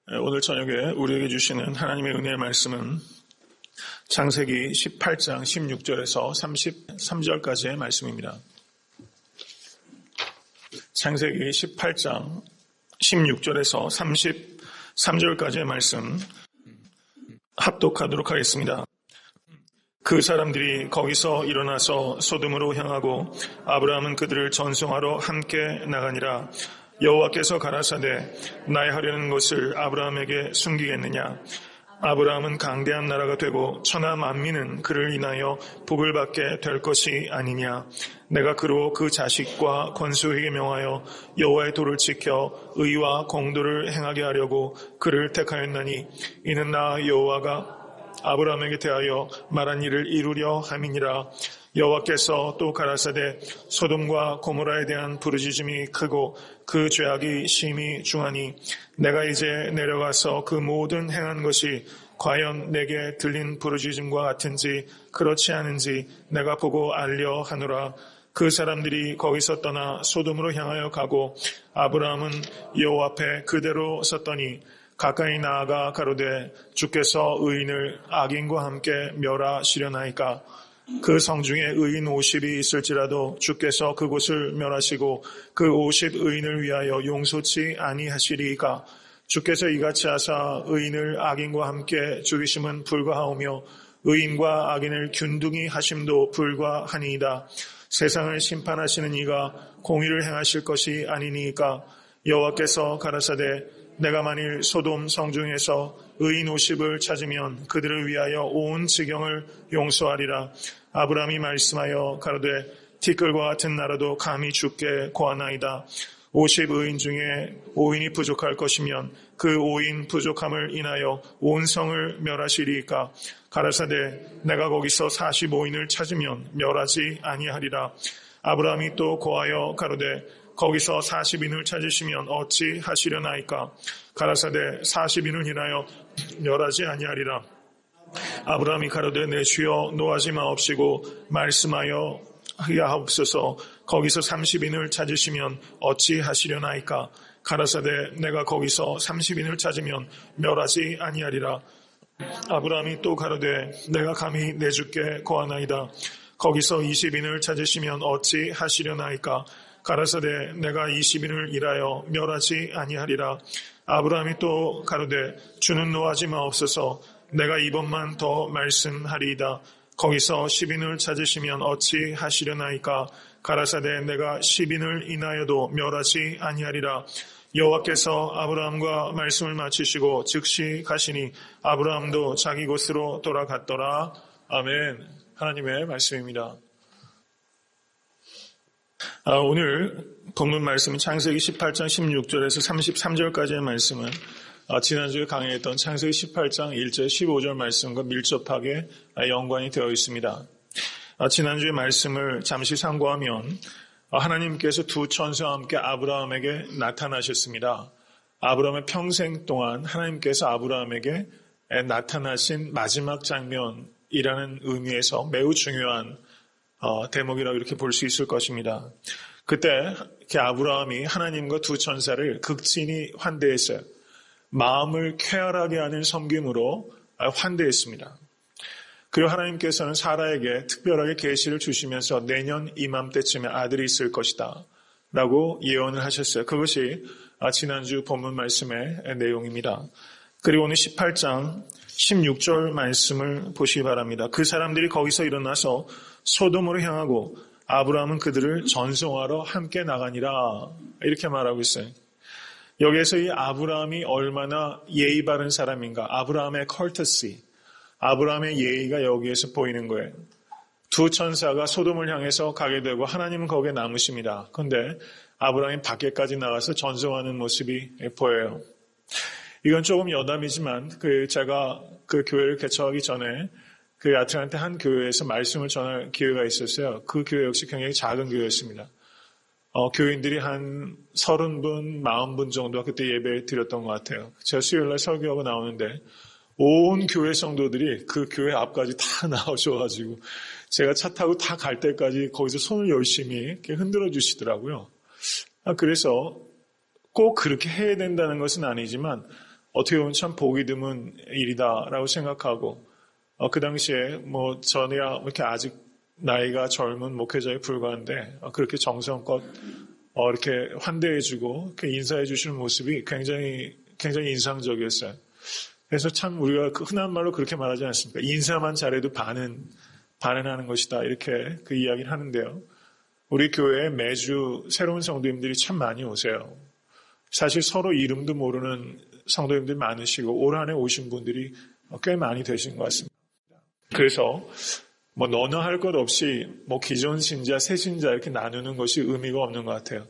오늘 저녁에 우리에게 주시는 하나님의 은혜의 말씀은 창세기 18장 16절에서 33절까지의 말씀입니다. 창세기 18장 16절에서 33절까지의 말씀 합독하도록 하겠습니다. 그 사람들이 거기서 일어나서 소돔으로 향하고 아브라함은 그들을 전송하러 함께 나가니라. 여호와께서 가라사대 나의 하려는 것을 아브라함에게 숨기겠느냐. 아브라함은 강대한 나라가 되고 천하 만민은 그를 인하여 복을 받게 될 것이 아니냐. 내가 그로 그 자식과 권수에게 명하여 여호와의 도를 지켜 의와 공도를 행하게 하려고 그를 택하였나니 이는 나 여호와가 아브라함에게 대하여 말한 일을 이루려 함이니라. 여호와께서 또 가라사대 소돔과 고모라에 대한 부르짖음이 크고 그 죄악이 심히 중하니 내가 이제 내려가서 그 모든 행한 것이 과연 내게 들린 부르짖음과 같은지 그렇지 않은지 내가 보고 알려 하노라. 그 사람들이 거기서 떠나 소돔으로 향하여 가고 아브라함은 여호와 앞에 그대로 섰더니 가까이 나아가 가로되 주께서 의인을 악인과 함께 멸하시려나이까. 그 성중에 의인 50이 있을지라도 주께서 그곳을 멸하시고 그 50 의인을 위하여 용서치 아니하시리이까. 주께서 이같이 하사 의인을 악인과 함께 죽이심은 불가하오며 의인과 악인을 균등히 하심도 불가하니이다. 세상을 심판하시는 이가 공의를 행하실 것이 아니니이까. 여호와께서 가라사대 내가 만일 소돔 성중에서 의인 50을 찾으면 그들을 위하여 온 지경을 용서하리라. 아브라함이 말씀하여 가로되 티끌과 같은 나라도 감히 주께 고하나이다. 50 의인 중에 5인이 부족할 것이면 그 5인 부족함을 인하여 온 성을 멸하시리이까. 가라사대 내가 거기서 45인을 찾으면 멸하지 아니하리라. 아브라함이 또 고하여 가로되 거기서 40인을 찾으시면 어찌 하시려나이까. 가라사대 40인을 인하여 멸하지 아니하리라. 아브라함이 가로되 내 주여 노하지 마옵시고 말씀하여 하옵소서. 거기서 30인을 찾으시면 어찌 하시려나이까. 가라사대 내가 거기서 30인을 찾으면 멸하지 아니하리라. 아브라함이 또 가로되 내가 감히 내 주께 고하나이다. 거기서 20인을 찾으시면 어찌 하시려나이까. 가라사대 내가 20인을 일하여 멸하지 아니하리라. 아브라함이 또 가로되 주는 노하지 마옵소서. 내가 이번만 더 말씀하리이다. 거기서 10인을 찾으시면 어찌 하시려나이까. 가라사대 내가 10인을 인하여도 멸하지 아니하리라. 여호와께서 아브라함과 말씀을 마치시고 즉시 가시니 아브라함도 자기 곳으로 돌아갔더라. 아멘. 하나님의 말씀입니다. 오늘 본문 말씀은 창세기 18장 16절에서 33절까지의 말씀은 지난주에 강의했던 창세기 18장 1절 15절 말씀과 밀접하게 연관이 되어 있습니다. 지난주의 말씀을 잠시 상고하면 하나님께서 두 천사와 함께 아브라함에게 나타나셨습니다. 아브라함의 평생 동안 하나님께서 아브라함에게 나타나신 마지막 장면이라는 의미에서 매우 중요한 대목이라고 이렇게 볼 수 있을 것입니다. 그때 아브라함이 하나님과 두 천사를 극진히 환대했어요. 마음을 쾌활하게 하는 섬김으로 환대했습니다. 그리고 하나님께서는 사라에게 특별하게 계시를 주시면서 내년 이맘때쯤에 아들이 있을 것이다 라고 예언을 하셨어요. 그것이 지난주 본문 말씀의 내용입니다. 그리고 오늘 18장 16절 말씀을 보시기 바랍니다. 그 사람들이 거기서 일어나서 소돔으로 향하고 아브라함은 그들을 전송하러 함께 나가니라 이렇게 말하고 있어요. 여기에서 이 아브라함이 얼마나 예의 바른 사람인가. 아브라함의 컬터시, 아브라함의 예의가 여기에서 보이는 거예요. 두 천사가 소돔을 향해서 가게 되고 하나님은 거기에 남으십니다. 그런데 아브라함이 밖에까지 나가서 전송하는 모습이 보여요. 이건 조금 여담이지만 제가 그 교회를 개척하기 전에 그 아틀란타 한 교회에서 말씀을 전할 기회가 있었어요. 그 교회 역시 굉장히 작은 교회였습니다. 교인들이 한 30분, 40분 정도가 그때 예배 드렸던 것 같아요. 제가 수요일날 설교하고 나오는데 온 교회 성도들이 그 교회 앞까지 다 나오셔가지고 제가 차 타고 다 갈 때까지 거기서 손을 열심히 이렇게 흔들어 주시더라고요. 그래서 꼭 그렇게 해야 된다는 것은 아니지만 어떻게 보면 참 보기 드문 일이다라고 생각하고 그 당시에 전에야 이렇게 아직 나이가 젊은 목회자에 불과한데 그렇게 정성껏 이렇게 환대해주고 이렇게 인사해주시는 모습이 굉장히 인상적이었어요. 그래서 참 우리가 흔한 말로 그렇게 말하지 않습니까? 인사만 잘해도 반은 것이다. 이렇게 그 이야기를 하는데요. 우리 교회에 매주 새로운 성도님들이 참 많이 오세요. 사실 서로 이름도 모르는 성도님들이 많으시고 올 한 해 오신 분들이 꽤 많이 되신 것 같습니다. 그래서 너나 할 것 없이 기존 신자, 새 신자 이렇게 나누는 것이 의미가 없는 것 같아요.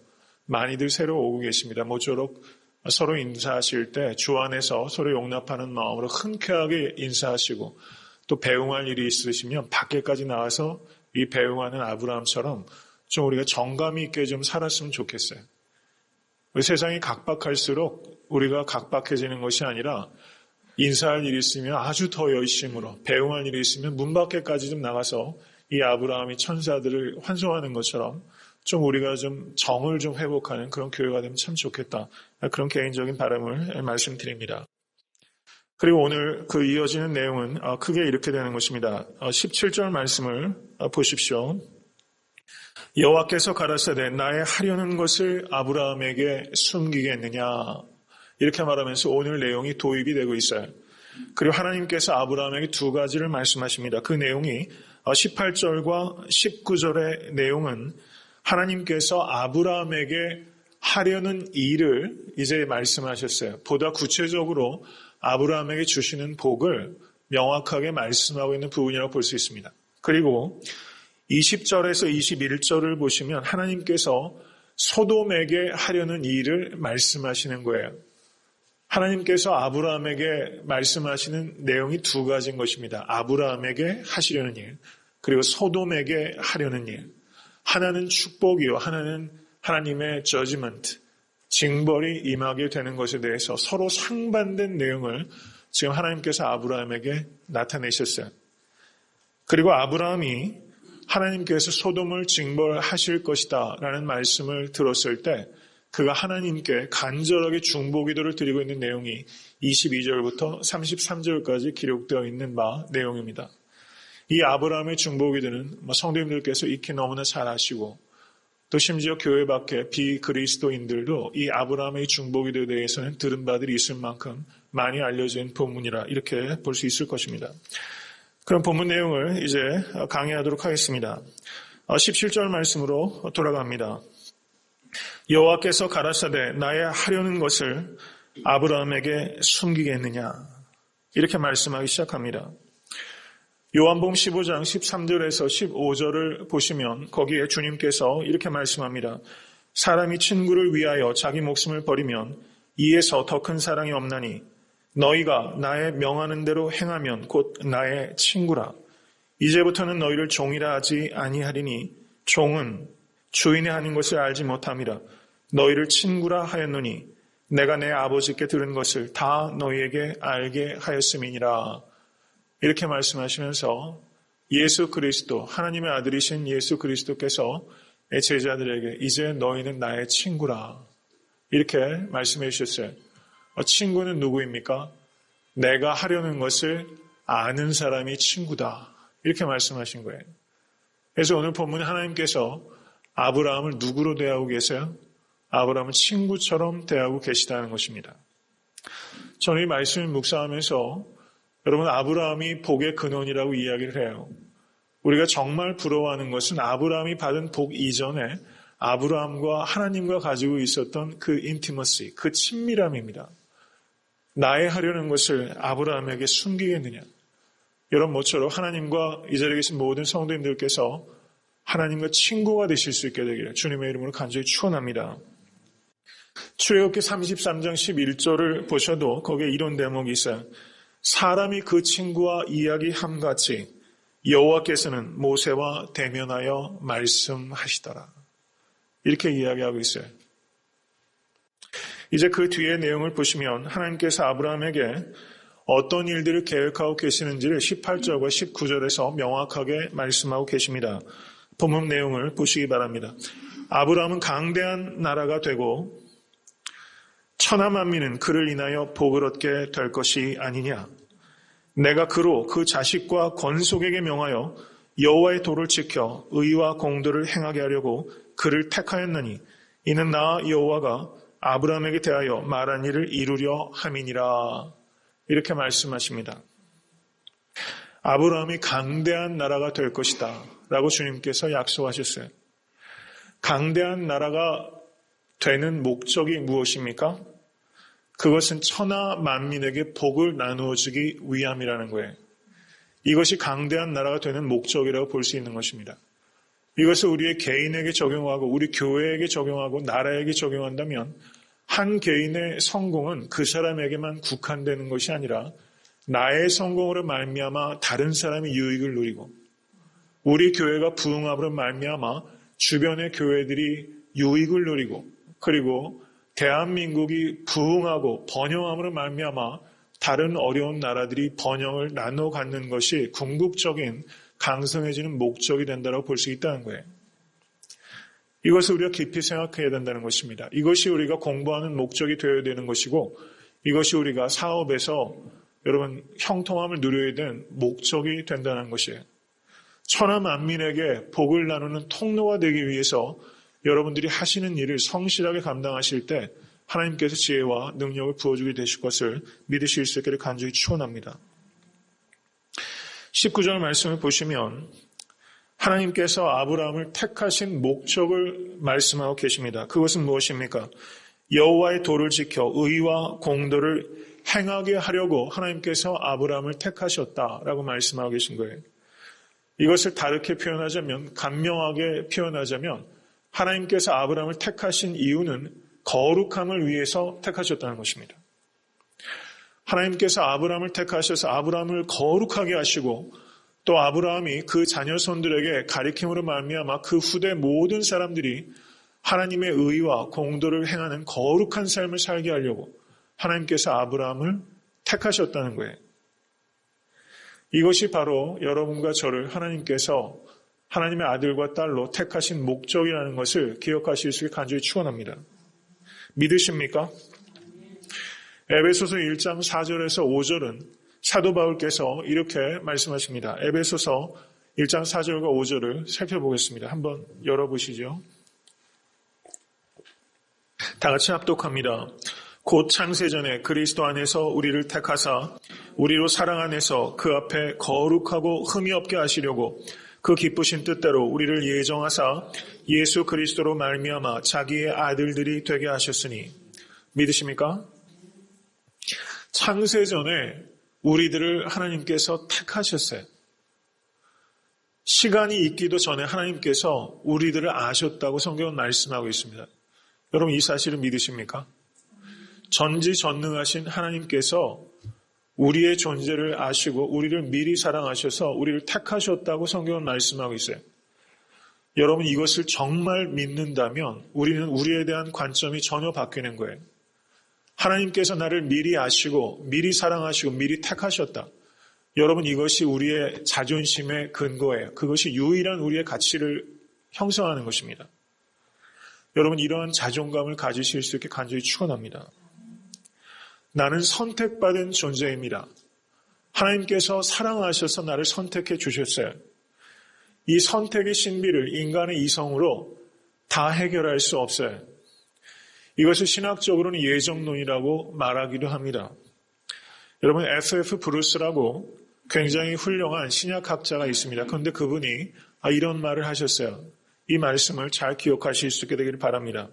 많이들 새로 오고 계십니다. 모쪼록 서로 인사하실 때 주 안에서 서로 용납하는 마음으로 흔쾌하게 인사하시고 또 배웅할 일이 있으시면 밖에까지 나와서 이 배웅하는 아브라함처럼 좀 우리가 정감 있게 좀 살았으면 좋겠어요. 우리 세상이 각박할수록 우리가 각박해지는 것이 아니라 인사할 일이 있으면 아주 더 열심으로 배웅할 일이 있으면 문 밖에까지 좀 나가서 이 아브라함이 천사들을 환송하는 것처럼 좀 우리가 좀 정을 좀 회복하는 그런 교회가 되면 참 좋겠다. 그런 개인적인 바람을 말씀드립니다. 그리고 오늘 그 이어지는 내용은 크게 이렇게 되는 것입니다. 17절 말씀을 보십시오. 여호와께서 가라사대 나의 하려는 것을 아브라함에게 숨기겠느냐 이렇게 말하면서 오늘 내용이 도입이 되고 있어요. 그리고 하나님께서 아브라함에게 두 가지를 말씀하십니다. 그 내용이 18절과 19절의 내용은 하나님께서 아브라함에게 하려는 일을 이제 말씀하셨어요. 보다 구체적으로 아브라함에게 주시는 복을 명확하게 말씀하고 있는 부분이라고 볼 수 있습니다. 그리고 20절에서 21절을 보시면 하나님께서 소돔에게 하려는 일을 말씀하시는 거예요. 하나님께서 아브라함에게 말씀하시는 내용이 두 가지인 것입니다. 아브라함에게 하시려는 일, 그리고 소돔에게 하려는 일. 하나는 축복이요, 하나는 하나님의 저지먼트, 징벌이 임하게 되는 것에 대해서 서로 상반된 내용을 지금 하나님께서 아브라함에게 나타내셨어요. 그리고 아브라함이 하나님께서 소돔을 징벌하실 것이다 라는 말씀을 들었을 때 그가 하나님께 간절하게 중보기도를 드리고 있는 내용이 22절부터 33절까지 기록되어 있는 바 내용입니다. 이 아브라함의 중보기도는 성도님들께서 익히 너무나 잘 아시고 또 심지어 교회 밖에 비그리스도인들도 이 아브라함의 중보기도에 대해서는 들은 바들이 있을 만큼 많이 알려진 본문이라 이렇게 볼 수 있을 것입니다. 그럼 본문 내용을 이제 강의하도록 하겠습니다. 17절 말씀으로 돌아갑니다. 여호와께서 가라사대 나의 하려는 것을 아브라함에게 숨기겠느냐 이렇게 말씀하기 시작합니다. 요한복음 15장 13절에서 15절을 보시면 거기에 주님께서 이렇게 말씀합니다. 사람이 친구를 위하여 자기 목숨을 버리면 이에서 더 큰 사랑이 없나니 너희가 나의 명하는 대로 행하면 곧 나의 친구라. 이제부터는 너희를 종이라 하지 아니하리니 종은 주인의 하는 것을 알지 못함이라. 너희를 친구라 하였노니 내가 내 아버지께 들은 것을 다 너희에게 알게 하였음이니라. 이렇게 말씀하시면서 예수 그리스도, 하나님의 아들이신 예수 그리스도께서 제자들에게 이제 너희는 나의 친구라. 이렇게 말씀해 주셨어요. 친구는 누구입니까? 내가 하려는 것을 아는 사람이 친구다. 이렇게 말씀하신 거예요. 그래서 오늘 본문에 하나님께서 아브라함을 누구로 대하고 계세요? 아브라함을 친구처럼 대하고 계시다는 것입니다. 저는 이 말씀을 묵상하면서 여러분 아브라함이 복의 근원이라고 이야기를 해요. 우리가 정말 부러워하는 것은 아브라함이 받은 복 이전에 아브라함과 하나님과 가지고 있었던 그 인티머시, 그 친밀함입니다. 나의 하려는 것을 아브라함에게 숨기겠느냐. 여러분 모처럼 하나님과 이 자리에 계신 모든 성도님들께서 하나님과 친구가 되실 수 있게 되기를 주님의 이름으로 간절히 축원합니다. 출애굽기 33장 11절을 보셔도 거기에 이런 대목이 있어요. 사람이 그 친구와 이야기함같이 여호와께서는 모세와 대면하여 말씀하시더라. 이렇게 이야기하고 있어요. 이제 그 뒤의 내용을 보시면 하나님께서 아브라함에게 어떤 일들을 계획하고 계시는지를 18절과 19절에서 명확하게 말씀하고 계십니다. 본문 내용을 보시기 바랍니다. 아브라함은 강대한 나라가 되고 천하 만민은 그를 인하여 복을 얻게 될 것이 아니냐. 내가 그로 그 자식과 권속에게 명하여 여호와의 도를 지켜 의와 공도를 행하게 하려고 그를 택하였느니 이는 나 여호와가 아브라함에게 대하여 말한 일을 이루려 함이니라. 이렇게 말씀하십니다. 아브라함이 강대한 나라가 될 것이다 라고 주님께서 약속하셨어요. 강대한 나라가 되는 목적이 무엇입니까? 그것은 천하 만민에게 복을 나누어 주기 위함이라는 거예요. 이것이 강대한 나라가 되는 목적이라고 볼 수 있는 것입니다. 이것을 우리의 개인에게 적용하고 우리 교회에게 적용하고 나라에게 적용한다면 한 개인의 성공은 그 사람에게만 국한되는 것이 아니라 나의 성공으로 말미암아 다른 사람이 유익을 누리고 우리 교회가 부흥함으로 말미암아 주변의 교회들이 유익을 누리고 그리고 대한민국이 부흥하고 번영함으로 말미암아 다른 어려운 나라들이 번영을 나눠 갖는 것이 궁극적인 강성해지는 목적이 된다고 볼 수 있다는 거예요. 이것을 우리가 깊이 생각해야 된다는 것입니다. 이것이 우리가 공부하는 목적이 되어야 되는 것이고 이것이 우리가 사업에서 여러분 형통함을 누려야 되는 목적이 된다는 것이에요. 천하 만민에게 복을 나누는 통로가 되기 위해서 여러분들이 하시는 일을 성실하게 감당하실 때 하나님께서 지혜와 능력을 부어주게 되실 것을 믿으실 수 있기를 간절히 축원합니다. 19절 말씀을 보시면 하나님께서 아브라함을 택하신 목적을 말씀하고 계십니다. 그것은 무엇입니까? 여호와의 도를 지켜 의와 공도를 행하게 하려고 하나님께서 아브라함을 택하셨다라고 말씀하고 계신 거예요. 이것을 다르게 표현하자면 간명하게 표현하자면 하나님께서 아브라함을 택하신 이유는 거룩함을 위해서 택하셨다는 것입니다. 하나님께서 아브라함을 택하셔서 아브라함을 거룩하게 하시고 또 아브라함이 그 자녀손들에게 가리킴으로 말미암아 그 후대 모든 사람들이 하나님의 의와 공도를 행하는 거룩한 삶을 살게 하려고 하나님께서 아브라함을 택하셨다는 거예요. 이것이 바로 여러분과 저를 하나님께서 하나님의 아들과 딸로 택하신 목적이라는 것을 기억하실 수 있게 간절히 축원합니다. 믿으십니까? 에베소서 1장 4절에서 5절은 사도 바울께서 이렇게 말씀하십니다. 에베소서 1장 4절과 5절을 살펴보겠습니다. 한번 열어보시죠. 다 같이 합독합니다. 곧 창세전에 그리스도 안에서 우리를 택하사 우리로 사랑 안에서 그 앞에 거룩하고 흠이 없게 하시려고 그 기쁘신 뜻대로 우리를 예정하사 예수 그리스도로 말미암아 자기의 아들들이 되게 하셨으니 믿으십니까? 창세전에 우리들을 하나님께서 택하셨어요. 시간이 있기도 전에 하나님께서 우리들을 아셨다고 성경은 말씀하고 있습니다. 여러분 이 사실을 믿으십니까? 전지전능하신 하나님께서 우리의 존재를 아시고 우리를 미리 사랑하셔서 우리를 택하셨다고 성경은 말씀하고 있어요. 여러분 이것을 정말 믿는다면 우리는 우리에 대한 관점이 전혀 바뀌는 거예요. 하나님께서 나를 미리 아시고 미리 사랑하시고 미리 택하셨다. 여러분 이것이 우리의 자존심의 근거예요. 그것이 유일한 우리의 가치를 형성하는 것입니다. 여러분 이러한 자존감을 가지실 수 있게 간절히 축원합니다. 나는 선택받은 존재입니다. 하나님께서 사랑하셔서 나를 선택해 주셨어요. 이 선택의 신비를 인간의 이성으로 다 해결할 수 없어요. 이것을 신학적으로는 예정론이라고 말하기도 합니다. 여러분 F.F. 브루스라고 굉장히 훌륭한 신약학자가 있습니다. 그런데 그분이 이런 말을 하셨어요. 이 말씀을 잘 기억하실 수 있게 되기를 바랍니다.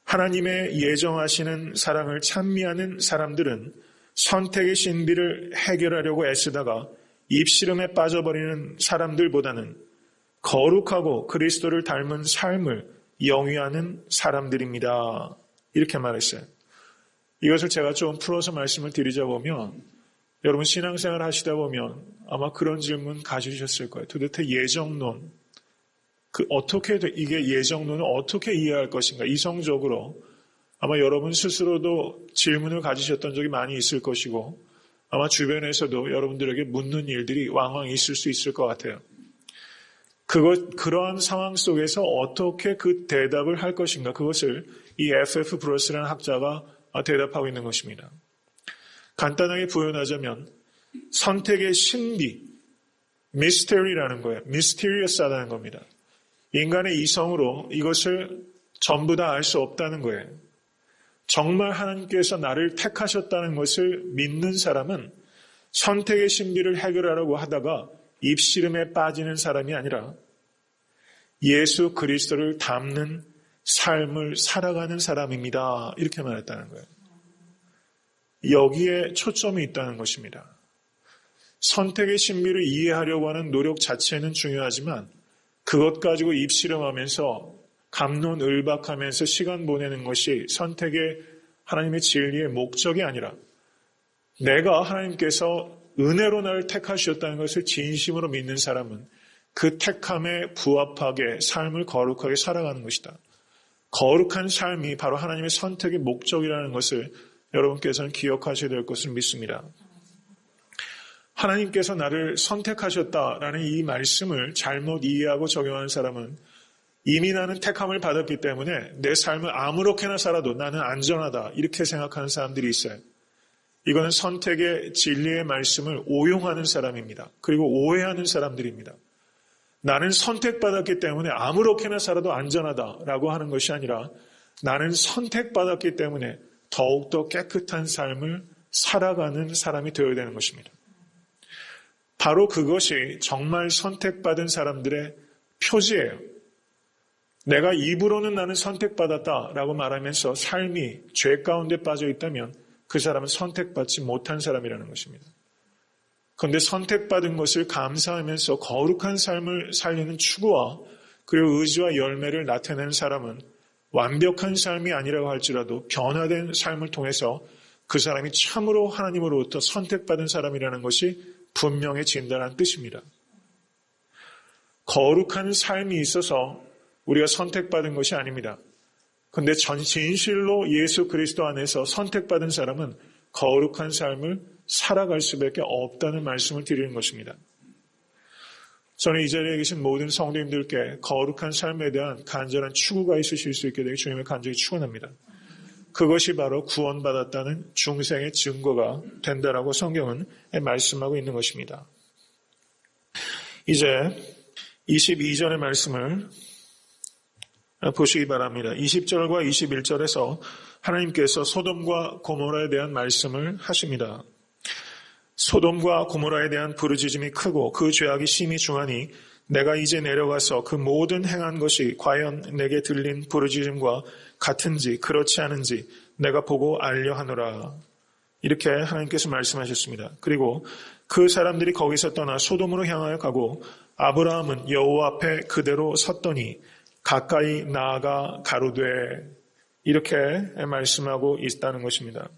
하나님의 예정하시는 사랑을 찬미하는 사람들은 선택의 신비를 해결하려고 애쓰다가 입씨름에 빠져버리는 사람들보다는 거룩하고 그리스도를 닮은 삶을 영위하는 사람들입니다. 이렇게 말했어요. 이것을 제가 좀 풀어서 말씀을 드리자 보면 여러분 신앙생활 하시다 보면 아마 그런 질문 가지셨을 거예요. 도대체 예정론, 어떻게 이게 예정론을 어떻게 이해할 것인가? 이성적으로 아마 여러분 스스로도 질문을 가지셨던 적이 많이 있을 것이고 아마 주변에서도 여러분들에게 묻는 일들이 왕왕 있을 수 있을 것 같아요. 그러한 상황 속에서 어떻게 그 대답을 할 것인가, 그것을 이 F.F. 브루스라는 학자가 대답하고 있는 것입니다. 간단하게 표현하자면 선택의 신비, 미스테리라는 거예요. 미스테리어스하다는 겁니다. 인간의 이성으로 이것을 전부 다 알 수 없다는 거예요. 정말 하나님께서 나를 택하셨다는 것을 믿는 사람은 선택의 신비를 해결하려고 하다가 입씨름에 빠지는 사람이 아니라 예수 그리스도를 닮는 삶을 살아가는 사람입니다. 이렇게 말했다는 거예요. 여기에 초점이 있다는 것입니다. 선택의 신비를 이해하려고 하는 노력 자체는 중요하지만 그것 가지고 입씨름하면서 갑론을박하면서 시간 보내는 것이 선택의 하나님의 진리의 목적이 아니라 내가 하나님께서 은혜로 나를 택하셨다는 것을 진심으로 믿는 사람은 그 택함에 부합하게 삶을 거룩하게 살아가는 것이다. 거룩한 삶이 바로 하나님의 선택의 목적이라는 것을 여러분께서는 기억하셔야 될 것을 믿습니다. 하나님께서 나를 선택하셨다라는 이 말씀을 잘못 이해하고 적용하는 사람은 이미 나는 택함을 받았기 때문에 내 삶을 아무렇게나 살아도 나는 안전하다 이렇게 생각하는 사람들이 있어요. 이거는 선택의 진리의 말씀을 오용하는 사람입니다. 그리고 오해하는 사람들입니다. 나는 선택받았기 때문에 아무렇게나 살아도 안전하다라고 하는 것이 아니라 나는 선택받았기 때문에 더욱더 깨끗한 삶을 살아가는 사람이 되어야 되는 것입니다. 바로 그것이 정말 선택받은 사람들의 표지예요. 내가 입으로는 나는 선택받았다라고 말하면서 삶이 죄 가운데 빠져 있다면 그 사람은 선택받지 못한 사람이라는 것입니다. 그런데 선택받은 것을 감사하면서 거룩한 삶을 살리는 추구와 그리고 의지와 열매를 나타내는 사람은 완벽한 삶이 아니라고 할지라도 변화된 삶을 통해서 그 사람이 참으로 하나님으로부터 선택받은 사람이라는 것이 분명해진다는 뜻입니다. 거룩한 삶이 있어서 우리가 선택받은 것이 아닙니다. 그런데 진실로 예수 그리스도 안에서 선택받은 사람은 거룩한 삶을 살아갈 수밖에 없다는 말씀을 드리는 것입니다. 저는 이 자리에 계신 모든 성도님들께 거룩한 삶에 대한 간절한 추구가 있으실 수 있게 되기 주님을 간절히 축원합니다. 그것이 바로 구원받았다는 중생의 증거가 된다라고 성경은 말씀하고 있는 것입니다. 이제 22절의 말씀을 보시기 바랍니다. 20절과 21절에서 하나님께서 소돔과 고모라에 대한 말씀을 하십니다. 소돔과 고모라에 대한 부르짖음이 크고 그 죄악이 심히 중하니 내가 이제 내려가서 그 모든 행한 것이 과연 내게 들린 부르짖음과 같은지 그렇지 않은지 내가 보고 알려 하노라. 이렇게 하나님께서 말씀하셨습니다. 그리고 그 사람들이 거기서 떠나 소돔으로 향하여 가고 아브라함은 여호와 앞에 그대로 섰더니 가까이 나아가 가로되 이렇게 말씀하고 있다는 것입니다.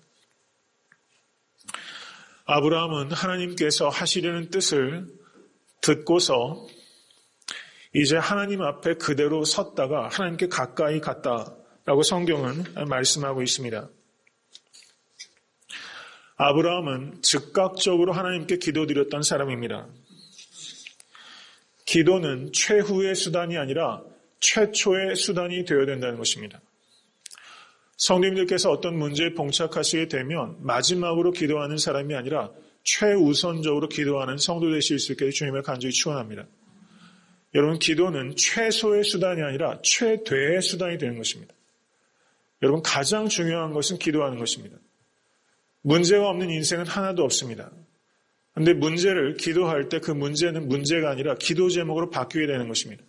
아브라함은 하나님께서 하시려는 뜻을 듣고서 이제 하나님 앞에 그대로 섰다가 하나님께 가까이 갔다라고 성경은 말씀하고 있습니다. 아브라함은 즉각적으로 하나님께 기도드렸던 사람입니다. 기도는 최후의 수단이 아니라 최초의 수단이 되어야 된다는 것입니다. 성도님들께서 어떤 문제에 봉착하시게 되면 마지막으로 기도하는 사람이 아니라 최우선적으로 기도하는 성도 되실 수 있게 주님을 간절히 축원합니다. 여러분, 기도는 최소의 수단이 아니라 최대의 수단이 되는 것입니다. 여러분, 가장 중요한 것은 기도하는 것입니다. 문제가 없는 인생은 하나도 없습니다. 그런데 문제를 기도할 때 그 문제는 문제가 아니라 기도 제목으로 바뀌게 되는 것입니다.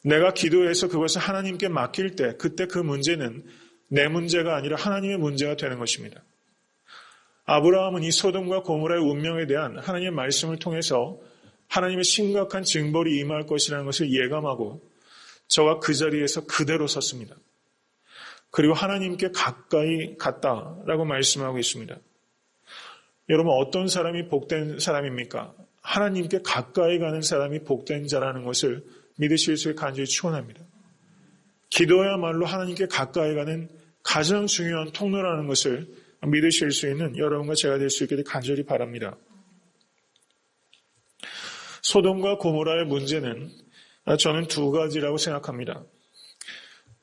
내가 기도해서 그것을 하나님께 맡길 때 그때 그 문제는 내 문제가 아니라 하나님의 문제가 되는 것입니다. 아브라함은 이 소돔과 고모라의 운명에 대한 하나님의 말씀을 통해서 하나님의 심각한 징벌이 임할 것이라는 것을 예감하고 저가 그 자리에서 그대로 섰습니다. 그리고 하나님께 가까이 갔다라고 말씀하고 있습니다. 여러분, 어떤 사람이 복된 사람입니까? 하나님께 가까이 가는 사람이 복된 자라는 것을 믿으실 수 있게 간절히 축원합니다. 기도야말로 하나님께 가까이 가는 가장 중요한 통로라는 것을 믿으실 수 있는 여러분과 제가 될 수 있게 간절히 바랍니다. 소돔과 고모라의 문제는 저는 두 가지라고 생각합니다.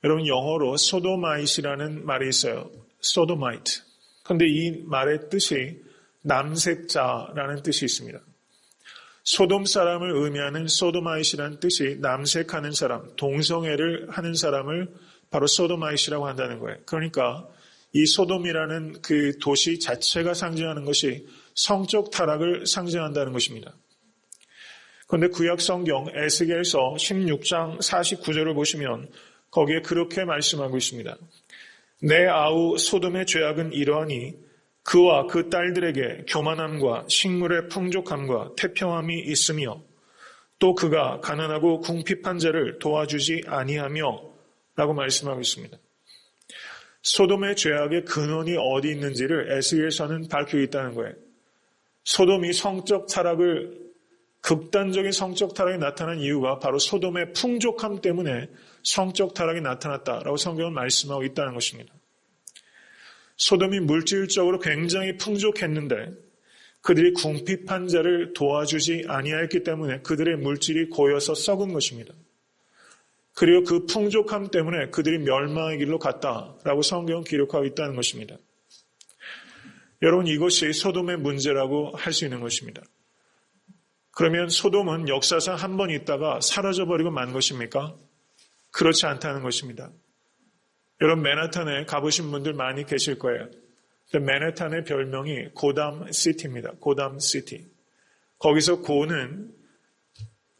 여러분, 영어로 소도마이트라는 말이 있어요. 소도마이트. 그런데 이 말의 뜻이 남색자라는 뜻이 있습니다. 소돔 사람을 의미하는 소도마이트라는 뜻이 남색하는 사람, 동성애를 하는 사람을 바로 소도마이트라고 한다는 거예요. 그러니까 이 소돔이라는 그 도시 자체가 상징하는 것이 성적 타락을 상징한다는 것입니다. 그런데 구약 성경 에스겔서 16장 49절을 보시면 거기에 그렇게 말씀하고 있습니다. 내 아우 소돔의 죄악은 이러하니 그와 그 딸들에게 교만함과 식물의 풍족함과 태평함이 있으며 또 그가 가난하고 궁핍한 자를 도와주지 아니하며 라고 말씀하고 있습니다. 소돔의 죄악의 근원이 어디 있는지를 에스겔서는 밝히고 있다는 거예요. 소돔이 극단적인 성적 타락이 나타난 이유가 바로 소돔의 풍족함 때문에 성적 타락이 나타났다라고 성경은 말씀하고 있다는 것입니다. 소돔이 물질적으로 굉장히 풍족했는데 그들이 궁핍한 자를 도와주지 아니하였기 때문에 그들의 물질이 고여서 썩은 것입니다. 그리고 그 풍족함 때문에 그들이 멸망의 길로 갔다라고 성경은 기록하고 있다는 것입니다. 여러분, 이것이 소돔의 문제라고 할 수 있는 것입니다. 그러면 소돔은 역사상 한 번 있다가 사라져버리고 만 것입니까? 그렇지 않다는 것입니다. 여러분, 맨하탄에 가보신 분들 많이 계실 거예요. 맨하탄의 별명이 고담 시티입니다. 고담 시티. 거기서 고는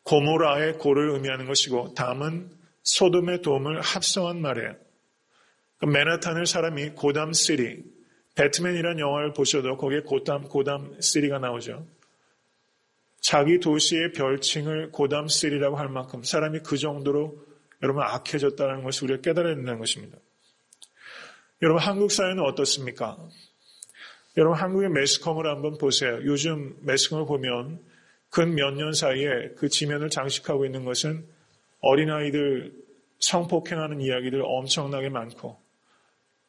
고모라의 고를 의미하는 것이고 담은 소돔의 돔을 합성한 말이에요. 맨하탄을 사람이 고담 시티, 배트맨이라는 영화를 보셔도 거기에 고담 시티가 나오죠. 자기 도시의 별칭을 고담 시티라고 할 만큼 사람이 그 정도로 여러분 악해졌다는 것을 우리가 깨달아야 된다는 것입니다. 여러분, 한국 사회는 어떻습니까? 여러분, 한국의 매스컴을 한번 보세요. 요즘 매스컴을 보면 근 몇 년 사이에 그 지면을 장식하고 있는 것은 어린아이들 성폭행하는 이야기들 엄청나게 많고,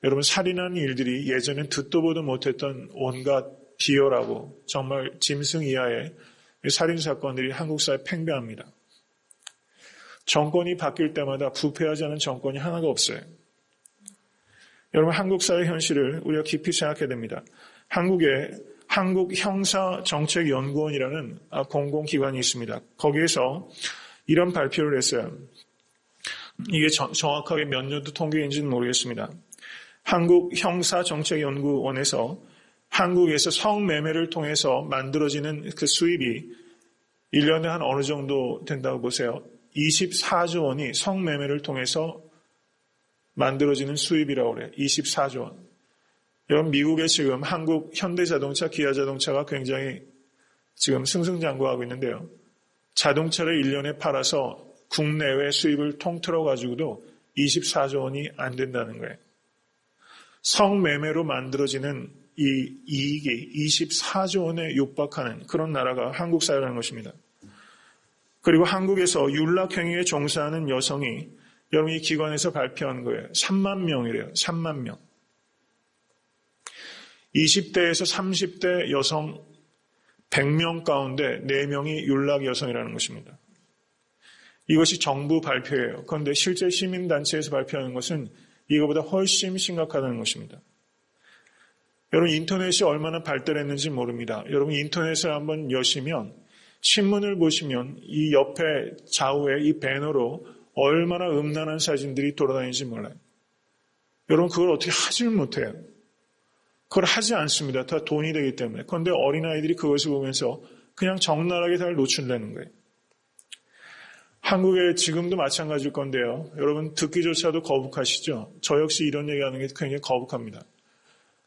여러분, 살인하는 일들이 예전엔 듣도 보도 못했던 온갖 비열하고 정말 짐승 이하의 살인사건들이 한국 사회에 팽배합니다. 정권이 바뀔 때마다 부패하지 않은 정권이 하나가 없어요. 여러분, 한국 사회 현실을 우리가 깊이 생각해야 됩니다. 한국에 한국형사정책연구원이라는 공공기관이 있습니다. 거기에서 이런 발표를 했어요. 이게 정확하게 몇 년도 통계인지는 모르겠습니다. 한국형사정책연구원에서 한국에서 성매매를 통해서 만들어지는 그 수입이 1년에 한 어느 정도 된다고 보세요. 24조 원이 성매매를 통해서 만들어지는 수입이라고 그래요. 24조 원. 여러분, 미국에 지금 한국 현대자동차, 기아자동차가 굉장히 지금 승승장구하고 있는데요. 자동차를 1년에 팔아서 국내외 수입을 통틀어 가지고도 24조 원이 안 된다는 거예요. 성매매로 만들어지는 이 이익이 24조 원에 육박하는 그런 나라가 한국 사회라는 것입니다. 그리고 한국에서 윤락행위에 종사하는 여성이 여러분 이 기관에서 발표한 거예요. 3만 명이래요. 3만 명. 20대에서 30대 여성 100명 가운데 4명이 윤락 여성이라는 것입니다. 이것이 정부 발표예요. 그런데 실제 시민단체에서 발표하는 것은 이거보다 훨씬 심각하다는 것입니다. 여러분, 인터넷이 얼마나 발달했는지 모릅니다. 여러분, 인터넷을 한번 여시면 신문을 보시면 이 옆에 좌우에 이 배너로 얼마나 음란한 사진들이 돌아다니는지 몰라요. 여러분, 그걸 어떻게 하질 못해요. 그걸 하지 않습니다. 다 돈이 되기 때문에. 그런데 어린아이들이 그것을 보면서 그냥 적나라하게 다 노출되는 거예요. 한국에 지금도 마찬가지일 건데요. 여러분, 듣기조차도 거북하시죠? 저 역시 이런 얘기하는 게 굉장히 거북합니다.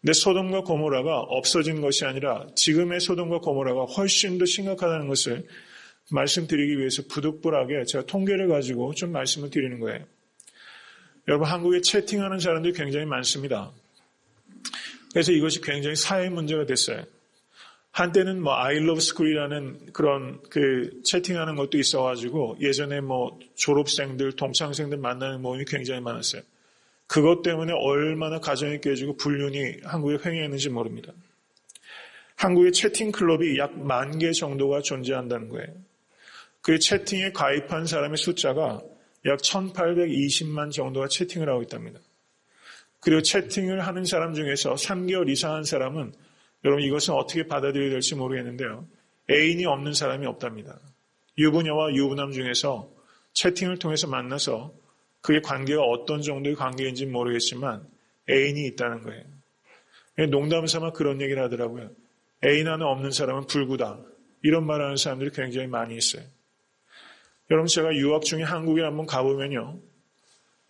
근데 소돔과 고모라가 없어진 것이 아니라 지금의 소돔과 고모라가 훨씬 더 심각하다는 것을 말씀드리기 위해서 부득불하게 제가 통계를 가지고 좀 말씀을 드리는 거예요. 여러분, 한국에 채팅하는 사람들이 굉장히 많습니다. 그래서 이것이 굉장히 사회 문제가 됐어요. 한때는 I love school이라는 그런 채팅하는 것도 있어가지고 예전에 졸업생들, 동창생들 만나는 모임이 굉장히 많았어요. 그것 때문에 얼마나 가정이 깨지고 불륜이 한국에 횡행했는지 모릅니다. 한국의 채팅 클럽이 약 10,000개 정도가 존재한다는 거예요. 그 채팅에 가입한 사람의 숫자가 약 1820만 정도가 채팅을 하고 있답니다. 그리고 채팅을 하는 사람 중에서 3개월 이상 한 사람은 여러분 이것은 어떻게 받아들여야 될지 모르겠는데요. 애인이 없는 사람이 없답니다. 유부녀와 유부남 중에서 채팅을 통해서 만나서 그의 관계가 어떤 정도의 관계인지 모르겠지만 애인이 있다는 거예요. 농담삼아 그런 얘기를 하더라고요. 애인 하나 없는 사람은 불구다. 이런 말 하는 사람들이 굉장히 많이 있어요. 여러분 제가 유학 중에 한국에 한번 가보면요.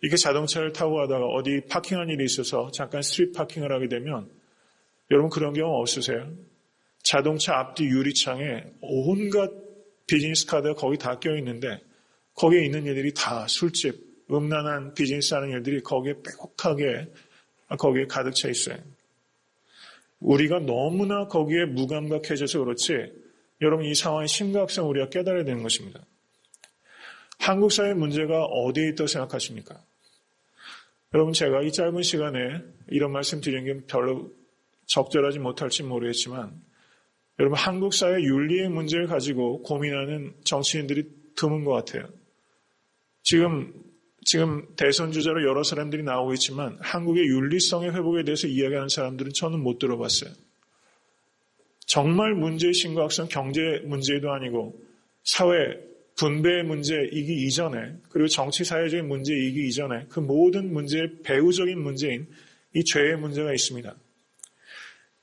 이렇게 자동차를 타고 가다가 어디 파킹한 일이 있어서 잠깐 스트릿 파킹을 하게 되면 여러분 그런 경우 없으세요? 자동차 앞뒤 유리창에 온갖 비즈니스 카드가 거기 다 껴있는데 거기에 있는 일들이 다 술집, 음란한 비즈니스 하는 일들이 거기에 빼곡하게 거기에 가득 차 있어요. 우리가 너무나 거기에 무감각해져서 그렇지 여러분 이 상황의 심각성을 우리가 깨달아야 되는 것입니다. 한국 사회의 문제가 어디에 있다고 생각하십니까? 여러분 제가 이 짧은 시간에 이런 말씀 드리는 게 별로 적절하지 못할지 모르겠지만 여러분 한국 사회 윤리의 문제를 가지고 고민하는 정치인들이 드문 것 같아요. 지금 대선 주자로 여러 사람들이 나오고 있지만 한국의 윤리성의 회복에 대해서 이야기하는 사람들은 저는 못 들어봤어요. 정말 문제의 심각성 경제 문제도 아니고 사회 분배의 문제이기 이전에 그리고 정치 사회적인 문제이기 이전에 그 모든 문제의 배후적인 문제인 이 죄의 문제가 있습니다.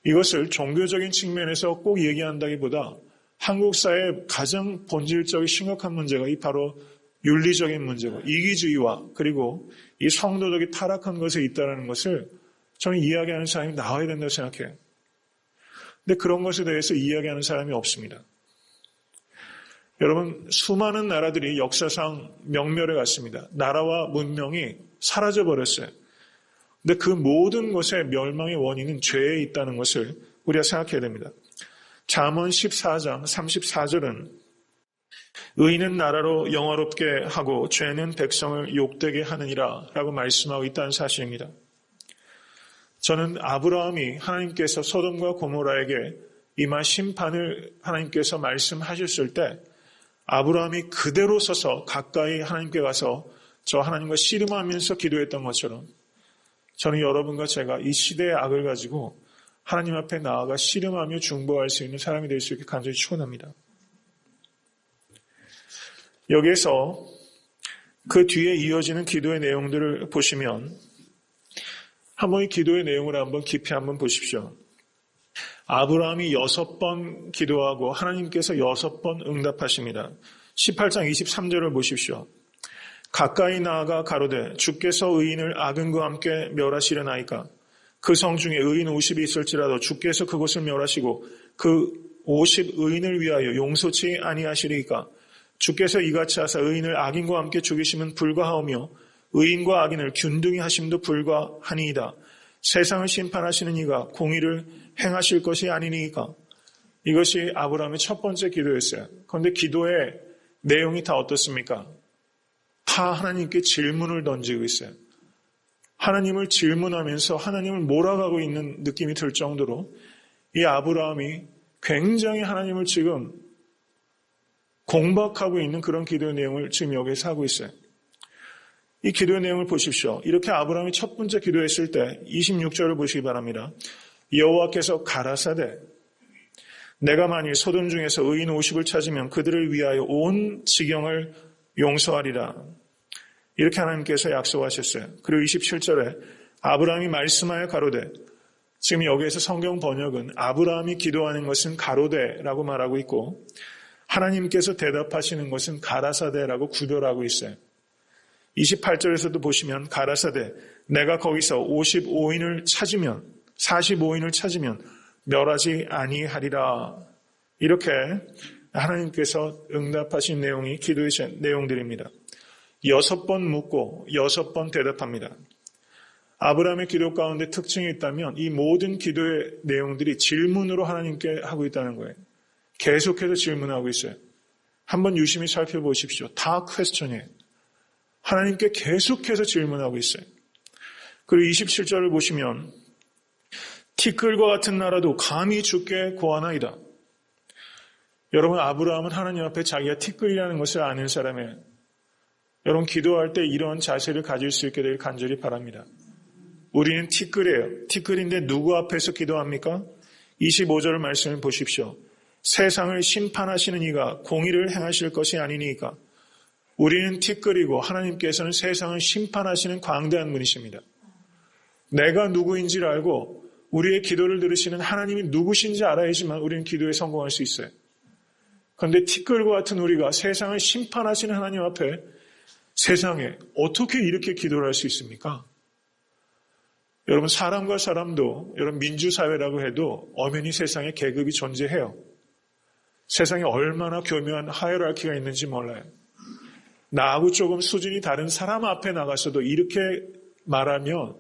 이것을 종교적인 측면에서 꼭 얘기한다기보다 한국 사회의 가장 본질적인 심각한 문제가 이 바로 윤리적인 문제고 이기주의와 그리고 이 성도덕이 타락한 것에 있다는 것을 저는 이야기하는 사람이 나와야 된다고 생각해요. 근데 그런 것에 대해서 이야기하는 사람이 없습니다. 여러분 수많은 나라들이 역사상 명멸해 갔습니다. 나라와 문명이 사라져버렸어요. 근데 그 모든 것의 멸망의 원인은 죄에 있다는 것을 우리가 생각해야 됩니다. 잠언 14장 34절은 의인은 나라로 영화롭게 하고 죄는 백성을 욕되게 하느니라 라고 말씀하고 있다는 사실입니다. 저는 아브라함이 하나님께서 소돔과 고모라에게 임한 심판을 하나님께서 말씀하셨을 때 아브라함이 그대로 서서 가까이 하나님께 가서 저 하나님과 씨름하면서 기도했던 것처럼 저는 여러분과 제가 이 시대의 악을 가지고 하나님 앞에 나아가 씨름하며 중보할 수 있는 사람이 될 수 있게 간절히 축원합니다. 여기에서 그 뒤에 이어지는 기도의 내용들을 보시면 한번 이 기도의 내용을 한번 깊이 한번 보십시오. 아브라함이 6번 기도하고 하나님께서 6번 응답하십니다. 18장 23절을 보십시오. 가까이 나아가 가로되 주께서 의인을 악인과 함께 멸하시려나이까 그 성 중에 의인 50이 있을지라도 주께서 그곳을 멸하시고 그 50 의인을 위하여 용서치 아니하시리이까 주께서 이같이 하사 의인을 악인과 함께 죽이심은 불가하오며 의인과 악인을 균등히 하심도 불가하니이다. 세상을 심판하시는 이가 공의를 행하실 것이 아니니까. 이것이 아브라함의 첫 번째 기도였어요. 그런데 기도의 내용이 다 어떻습니까? 다 하나님께 질문을 던지고 있어요. 하나님을 질문하면서 하나님을 몰아가고 있는 느낌이 들 정도로 이 아브라함이 굉장히 하나님을 지금 공박하고 있는 그런 기도의 내용을 지금 여기에서 하고 있어요. 이 기도의 내용을 보십시오. 이렇게 아브라함이 첫 번째 기도했을 때 26절을 보시기 바랍니다. 여호와께서 가라사대 내가 만일 소돔 중에서 의인 50을 찾으면 그들을 위하여 온 지경을 용서하리라. 이렇게 하나님께서 약속하셨어요. 그리고 27절에 아브라함이 말씀하여 가로되 지금 여기에서 성경 번역은 아브라함이 기도하는 것은 가로되라고 말하고 있고 하나님께서 대답하시는 것은 가라사대라고 구별하고 있어요. 28절에서도 보시면 가라사대 내가 거기서 55인을 찾으면 45인을 찾으면 멸하지 아니하리라. 이렇게 하나님께서 응답하신 내용이 기도의 내용들입니다. 6번 묻고 6번 대답합니다. 아브라함의 기도 가운데 특징이 있다면 이 모든 기도의 내용들이 질문으로 하나님께 하고 있다는 거예요. 계속해서 질문하고 있어요. 한번 유심히 살펴보십시오. 다 퀘스천이에요. 하나님께 계속해서 질문하고 있어요. 그리고 27절을 보시면 티끌과 같은 나라도 감히 주께 고하나이다. 여러분, 아브라함은 하나님 앞에 자기가 티끌이라는 것을 아는 사람이에요. 여러분, 기도할 때 이런 자세를 가질 수 있게 되길 간절히 바랍니다. 우리는 티끌이에요. 티끌인데 누구 앞에서 기도합니까? 25절 말씀을 보십시오. 세상을 심판하시는 이가 공의를 행하실 것이 아니니까. 우리는 티끌이고 하나님께서는 세상을 심판하시는 광대한 분이십니다. 내가 누구인지를 알고 우리의 기도를 들으시는 하나님이 누구신지 알아야지만 우리는 기도에 성공할 수 있어요. 그런데 티끌과 같은 우리가 세상을 심판하시는 하나님 앞에 세상에 어떻게 이렇게 기도를 할 수 있습니까? 여러분, 사람과 사람도, 여러분, 민주사회라고 해도 엄연히 세상에 계급이 존재해요. 세상에 얼마나 교묘한 하이라키가 있는지 몰라요. 나하고 조금 수준이 다른 사람 앞에 나가서도 이렇게 말하면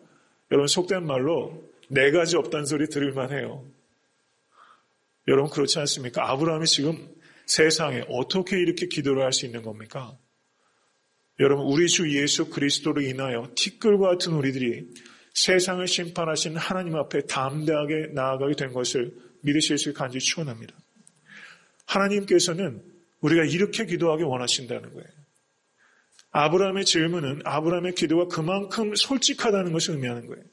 여러분, 속된 말로 네 가지 없다는 소리 들을만 해요. 여러분, 그렇지 않습니까? 아브라함이 지금 세상에 어떻게 이렇게 기도를 할 수 있는 겁니까? 여러분, 우리 주 예수 그리스도로 인하여 티끌과 같은 우리들이 세상을 심판하시는 하나님 앞에 담대하게 나아가게 된 것을 믿으실 수 있게 간절히 축원합니다. 하나님께서는 우리가 이렇게 기도하기 원하신다는 거예요. 아브라함의 질문은 아브라함의 기도가 그만큼 솔직하다는 것을 의미하는 거예요.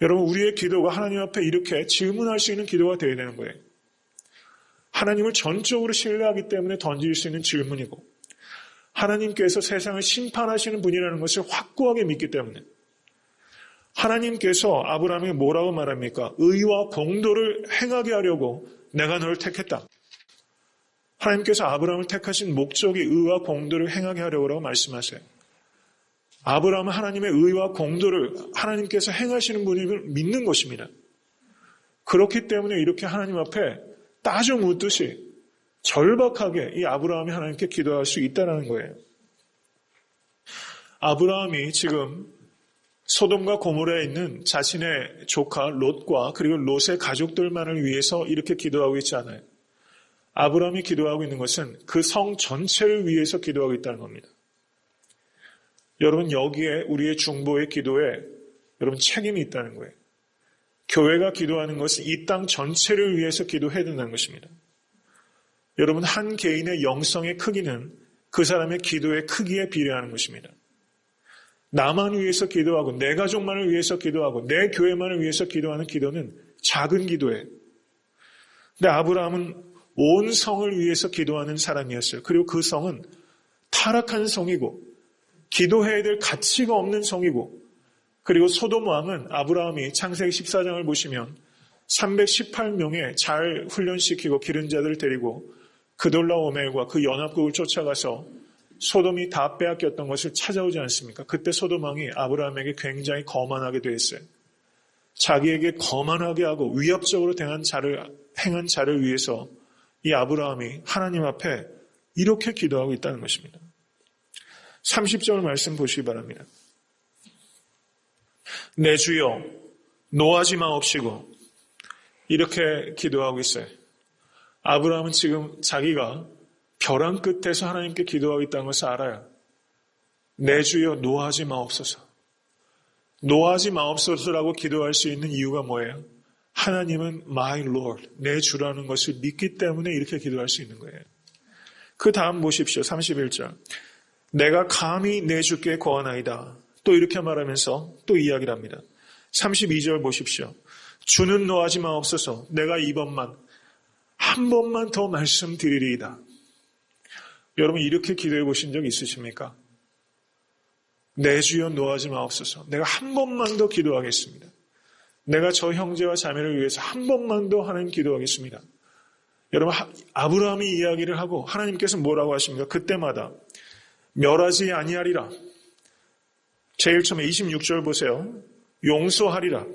여러분, 우리의 기도가 하나님 앞에 이렇게 질문할 수 있는 기도가 되어야 되는 거예요. 하나님을 전적으로 신뢰하기 때문에 던질 수 있는 질문이고, 하나님께서 세상을 심판하시는 분이라는 것을 확고하게 믿기 때문에, 하나님께서 아브라함에게 뭐라고 말합니까? 의와 공도를 행하게 하려고 내가 너를 택했다. 하나님께서 아브라함을 택하신 목적이 의와 공도를 행하게 하려고 말씀하세요. 아브라함은 하나님의 의와 공도를 하나님께서 행하시는 분임을 믿는 것입니다. 그렇기 때문에 이렇게 하나님 앞에 따져 묻듯이 절박하게 이 아브라함이 하나님께 기도할 수 있다는 거예요. 아브라함이 지금 소돔과 고모라에 있는 자신의 조카 롯과 그리고 롯의 가족들만을 위해서 이렇게 기도하고 있지 않아요. 아브라함이 기도하고 있는 것은 그 성 전체를 위해서 기도하고 있다는 겁니다. 여러분, 여기에 우리의 중보의 기도에 여러분 책임이 있다는 거예요. 교회가 기도하는 것은 이 땅 전체를 위해서 기도해야 된다는 것입니다. 여러분, 한 개인의 영성의 크기는 그 사람의 기도의 크기에 비례하는 것입니다. 나만 위해서 기도하고 내 가족만을 위해서 기도하고 내 교회만을 위해서 기도하는 기도는 작은 기도예요. 근데 아브라함은 온 성을 위해서 기도하는 사람이었어요. 그리고 그 성은 타락한 성이고 기도해야 될 가치가 없는 성이고, 그리고 소돔 왕은 아브라함이 창세기 14장을 보시면 318명의 잘 훈련시키고 기른 자들을 데리고 그돌라오멜과 그 연합국을 쫓아가서 소돔이 다 빼앗겼던 것을 찾아오지 않습니까? 그때 소돔 왕이 아브라함에게 굉장히 거만하게 되었어요. 자기에게 거만하게 하고 위협적으로 행한 자를 위해서 이 아브라함이 하나님 앞에 이렇게 기도하고 있다는 것입니다. 30절 말씀 보시기 바랍니다. 내 주여 노하지 마옵시고, 이렇게 기도하고 있어요. 아브라함은 지금 자기가 벼랑 끝에서 하나님께 기도하고 있다는 것을 알아요. 내 주여 노하지 마옵소서. 노하지 마옵소서라고 기도할 수 있는 이유가 뭐예요? 하나님은 my Lord, 내 주라는 것을 믿기 때문에 이렇게 기도할 수 있는 거예요. 그 다음 보십시오. 31절. 내가 감히 내 주께 거하나이다. 또 이렇게 말하면서 또 이야기를 합니다. 32절 보십시오. 주는 노하지 마옵소서. 내가 한 번만 더 말씀드리리이다. 여러분, 이렇게 기도해 보신 적 있으십니까? 내 주여 노하지 마옵소서. 내가 한 번만 더 기도하겠습니다. 내가 저 형제와 자매를 위해서 한 번만 더 하나님 기도하겠습니다. 여러분, 아브라함이 이야기를 하고 하나님께서 뭐라고 하십니까? 그때마다 멸하지 아니하리라. 제일 처음에 26절 보세요. 용서하리라.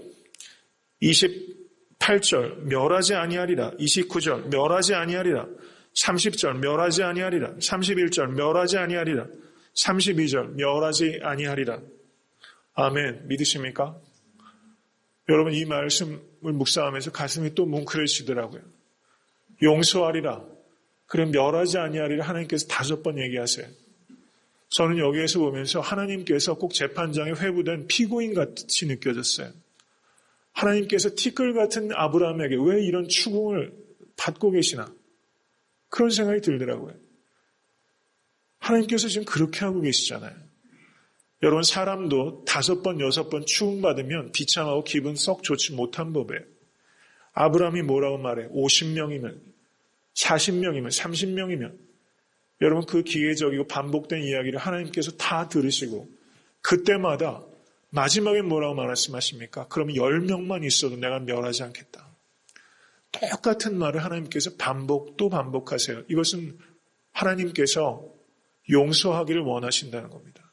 28절 멸하지 아니하리라. 29절 멸하지 아니하리라. 30절 멸하지 아니하리라. 31절 멸하지 아니하리라. 32절 멸하지 아니하리라. 아멘. 믿으십니까? 여러분, 이 말씀을 묵상하면서 가슴이 또 뭉클해지더라고요. 용서하리라. 그럼 멸하지 아니하리라. 하나님께서 5번 얘기하세요. 저는 여기에서 보면서 하나님께서 꼭 재판장에 회부된 피고인 같이 느껴졌어요. 하나님께서 티끌 같은 아브라함에게 왜 이런 추궁을 받고 계시나? 그런 생각이 들더라고요. 하나님께서 지금 그렇게 하고 계시잖아요. 여러분, 사람도 5번, 6번 추궁받으면 비참하고 기분 썩 좋지 못한 법이에요. 아브라함이 뭐라고 말해? 50명이면, 40명이면, 30명이면. 여러분, 그 기계적이고 반복된 이야기를 하나님께서 다 들으시고 그때마다 마지막에 뭐라고 말씀하십니까? 그러면 10명만 있어도 내가 멸하지 않겠다. 똑같은 말을 하나님께서 반복 또 반복하세요. 이것은 하나님께서 용서하기를 원하신다는 겁니다.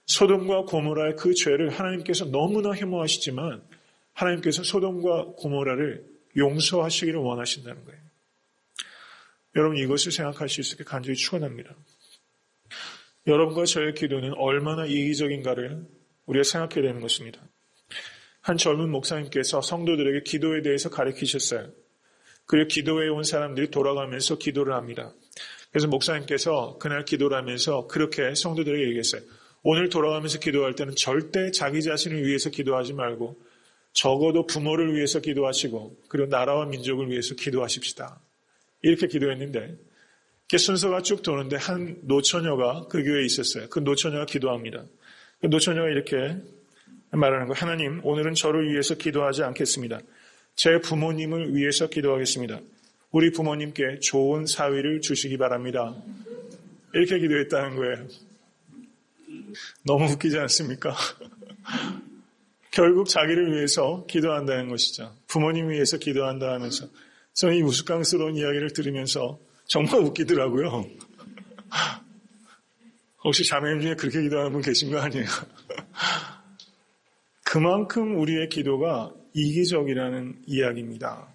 소돔과 고모라의 그 죄를 하나님께서 너무나 혐오하시지만 하나님께서 소돔과 고모라를 용서하시기를 원하신다는 거예요. 여러분, 이것을 생각할 수 있게 간절히 축원합니다. 여러분과 저의 기도는 얼마나 이기적인가를 우리가 생각해야 되는 것입니다. 한 젊은 목사님께서 성도들에게 기도에 대해서 가르치셨어요. 그리고 기도에 온 사람들이 돌아가면서 기도를 합니다. 그래서 목사님께서 그날 기도를 하면서 그렇게 성도들에게 얘기했어요. 오늘 돌아가면서 기도할 때는 절대 자기 자신을 위해서 기도하지 말고 적어도 부모를 위해서 기도하시고 그리고 나라와 민족을 위해서 기도하십시다. 이렇게 기도했는데 이렇게 순서가 쭉 도는데 한 노처녀가 그 교회에 있었어요. 그 노처녀가 기도합니다. 그 노처녀가 이렇게 말하는 거예요. 하나님, 오늘은 저를 위해서 기도하지 않겠습니다. 제 부모님을 위해서 기도하겠습니다. 우리 부모님께 좋은 사위를 주시기 바랍니다. 이렇게 기도했다는 거예요. 너무 웃기지 않습니까? 결국 자기를 위해서 기도한다는 것이죠. 부모님 위해서 기도한다 하면서 저는 이 우스꽝스러운 이야기를 들으면서 정말 웃기더라고요. 혹시 자매님 중에 그렇게 기도하는 분 계신 거 아니에요? 그만큼 우리의 기도가 이기적이라는 이야기입니다.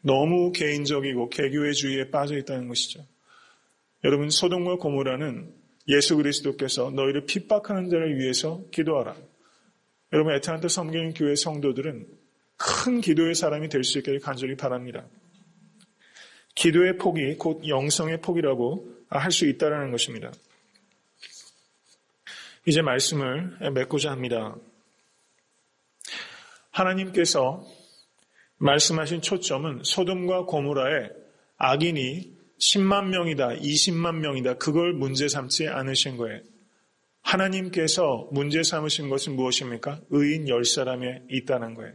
너무 개인적이고 개교회주의에 빠져 있다는 것이죠. 여러분, 소돔과 고모라는 예수 그리스도께서 너희를 핍박하는 자를 위해서 기도하라. 여러분, 애타한테 섬기는 교회 성도들은 큰 기도의 사람이 될 수 있기를 간절히 바랍니다. 기도의 폭이 곧 영성의 폭이라고 할 수 있다는 것입니다. 이제 말씀을 맺고자 합니다. 하나님께서 말씀하신 초점은 소돔과 고모라의 악인이 10만 명이다, 20만 명이다, 그걸 문제 삼지 않으신 거예요. 하나님께서 문제 삼으신 것은 무엇입니까? 의인 10사람에 있다는 거예요.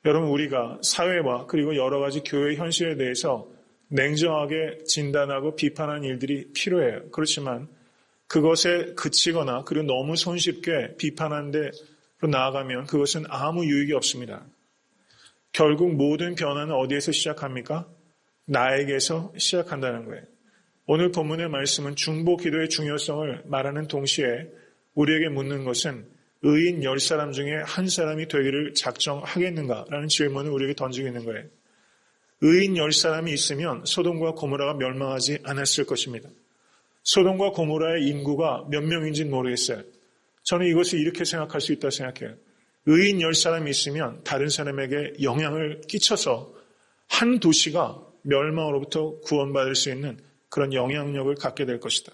여러분, 우리가 사회와 그리고 여러 가지 교회 현실에 대해서 냉정하게 진단하고 비판하는 일들이 필요해요. 그렇지만 그것에 그치거나 그리고 너무 손쉽게 비판하는 데로 나아가면 그것은 아무 유익이 없습니다. 결국 모든 변화는 어디에서 시작합니까? 나에게서 시작한다는 거예요. 오늘 본문의 말씀은 중보 기도의 중요성을 말하는 동시에 우리에게 묻는 것은 의인 10사람 중에 한 사람이 되기를 작정하겠는가라는 질문을 우리에게 던지고 있는 거예요. 의인 10사람이 있으면 소돔과 고모라가 멸망하지 않았을 것입니다. 소돔과 고모라의 인구가 몇 명인지는 모르겠어요. 저는 이것을 이렇게 생각할 수 있다고 생각해요. 의인 10사람이 있으면 다른 사람에게 영향을 끼쳐서 한 도시가 멸망으로부터 구원받을 수 있는 그런 영향력을 갖게 될 것이다.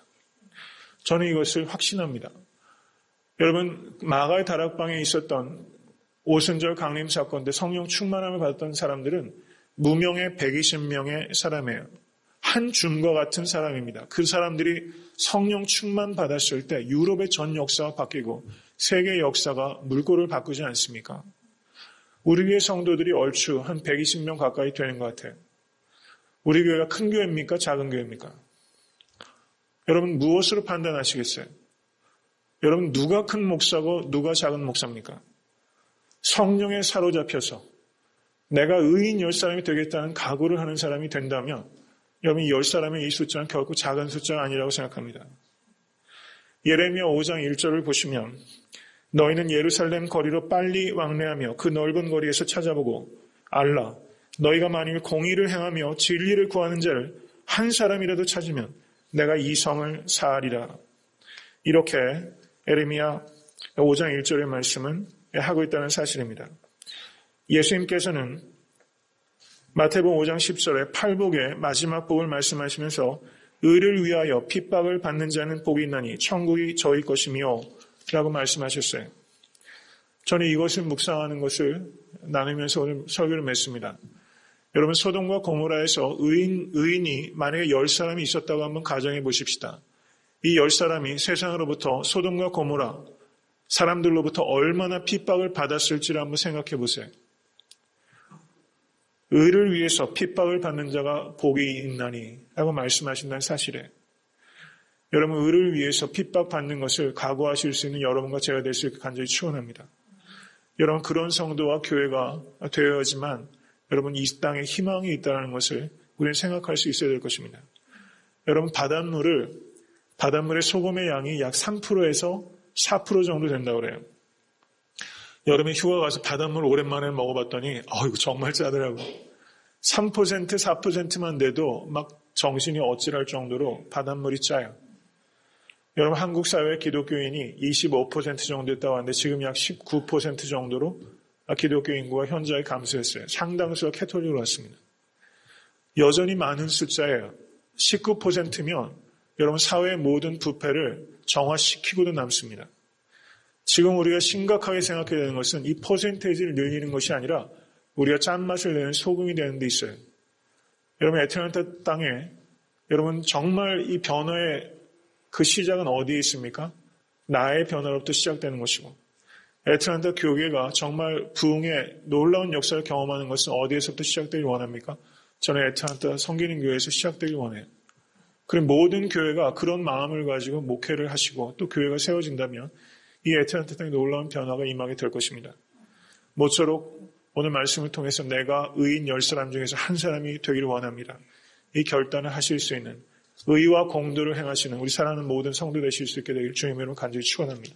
저는 이것을 확신합니다. 여러분, 마가의 다락방에 있었던 오순절 강림 사건 때 성령 충만함을 받았던 사람들은 무명의 120명의 사람이에요. 한 줌과 같은 사람입니다. 그 사람들이 성령 충만 받았을 때 유럽의 전 역사가 바뀌고 세계 역사가 물꼬를 바꾸지 않습니까? 우리 교회 성도들이 얼추 한 120명 가까이 되는 것 같아요. 우리 교회가 큰 교회입니까? 작은 교회입니까? 여러분, 무엇으로 판단하시겠어요? 여러분, 누가 큰 목사고 누가 작은 목사입니까? 성령에 사로잡혀서 내가 의인 10사람이 되겠다는 각오를 하는 사람이 된다면 여러분, 10사람의 이 숫자는 결코 작은 숫자가 아니라고 생각합니다. 예레미야 5장 1절을 보시면 너희는 예루살렘 거리로 빨리 왕래하며 그 넓은 거리에서 찾아보고 알라, 너희가 만일 공의를 행하며 진리를 구하는 자를 한 사람이라도 찾으면 내가 이 성을 사하리라. 이렇게 예레미야 5장 1절의 말씀은 하고 있다는 사실입니다. 예수님께서는 마태복음 5장 10절에 팔복의 마지막 복을 말씀하시면서 의를 위하여 핍박을 받는 자는 복이 있나니 천국이 저희 것이며 라고 말씀하셨어요. 저는 이것을 묵상하는 것을 나누면서 오늘 설교를 맺습니다. 여러분, 소돔과 고모라에서 의인이 만약에 10사람이 있었다고 한번 가정해 보십시다. 이 10사람이 세상으로부터 소돔과 고모라 사람들로부터 얼마나 핍박을 받았을지를 한번 생각해 보세요. 의를 위해서 핍박을 받는 자가 복이 있나니 라고 말씀하신다는 사실에 여러분, 의를 위해서 핍박받는 것을 각오하실 수 있는 여러분과 제가 될 수 있게 간절히 축원합니다. 여러분, 그런 성도와 교회가 되어야지만 여러분, 이 땅에 희망이 있다는 것을 우리는 생각할 수 있어야 될 것입니다. 여러분, 바닷물의 소금의 양이 약 3%에서 4% 정도 된다고 그래요. 여름에 휴가 가서 바닷물 오랜만에 먹어봤더니 이거 정말 짜더라고. 3%, 4%만 돼도 막 정신이 어찌할 정도로 바닷물이 짜요. 여러분, 한국 사회 기독교인이 25% 정도 됐다고 하는데 지금 약 19% 정도로 기독교 인구가 현저히 감소했어요. 상당수가 캐톨릭으로 왔습니다. 여전히 많은 숫자예요. 19%면 여러분, 사회의 모든 부패를 정화시키고도 남습니다. 지금 우리가 심각하게 생각해야 되는 것은 이 퍼센테이지를 늘리는 것이 아니라 우리가 짠맛을 내는 소금이 되는 데 있어요. 여러분, 애틀랜타 땅에 여러분, 정말 이 변화의 그 시작은 어디에 있습니까? 나의 변화로부터 시작되는 것이고, 애틀랜타 교회가 정말 부흥의 놀라운 역사를 경험하는 것은 어디에서부터 시작되길 원합니까? 저는 애틀랜타 성기는 교회에서 시작되길 원해요. 그리고 모든 교회가 그런 마음을 가지고 목회를 하시고 또 교회가 세워진다면 이 애틀랜타 땅에 놀라운 변화가 임하게 될 것입니다. 모쪼록 오늘 말씀을 통해서 내가 의인 10사람 중에서 한 사람이 되기를 원합니다. 이 결단을 하실 수 있는 의와 공도를 행하시는 우리 사랑하는 모든 성도 되실 수 있게 되길 주님의 이름으로 간절히 축원합니다.